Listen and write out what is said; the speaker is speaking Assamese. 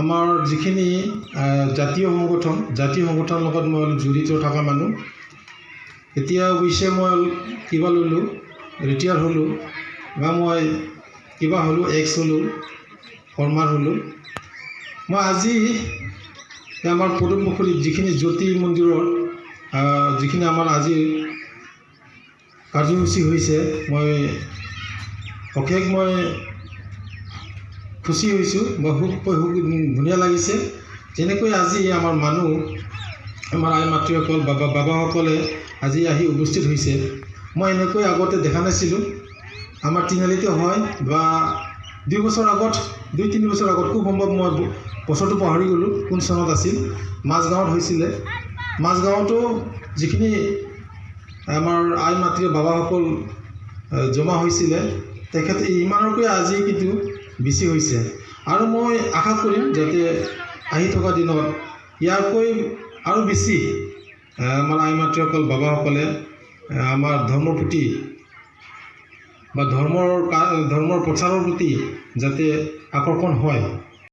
আমাৰ যিখিনি জাতীয় সংগঠন লগত মই জড়িত থকা মানুহ এতিয়া অৱশ্যে মই কিবা ল'লোঁ ৰিটায়াৰ হ'লোঁ বা মই কিবা হ'লোঁ এক্স হ'লোঁ ফৰ্মাৰ হ'লোঁ মই আজি আমাৰ পদুমপুখুৰীত যিখিনি জ্যোতি মন্দিৰত যিখিনি আমাৰ আজি কাৰ্যসূচী হৈছে মই অশেষ মই খুচি হৈছোঁ বা খুব ধুনীয়া লাগিছে যেনেকৈ আজি আমাৰ মানুহ আমাৰ আই মাতৃসকল বাবাসকলে আজি আহি উপস্থিত হৈছে মই এনেকৈ আগতে দেখা নাছিলোঁ আমাৰ তিনিআলিতে হয় বা 2 বছৰ আগত 2-3 বছৰ আগত খুব সম্ভৱ মই বছৰটো পাহৰি গ'লোঁ কোন চনত আছিল মাজগাঁৱত হৈছিলে মাজগাঁৱতো যিখিনি আমাৰ আই মাতৃ বাবাসকল জমা হৈছিলে তেখেতে ইমানকৈ আজি কিন্তু বেছি হৈছে আৰু মই আশা কৰিম যাতে আহি থকা দিনত ইয়াৰকৈ আৰু বেছি আমাৰ আই মাতৃসকল বাবাসকলে আমাৰ ধৰ্মৰ প্ৰতি বা ধৰ্মৰ প্ৰচাৰৰ প্ৰতি যাতে আকৰ্ষণ হয়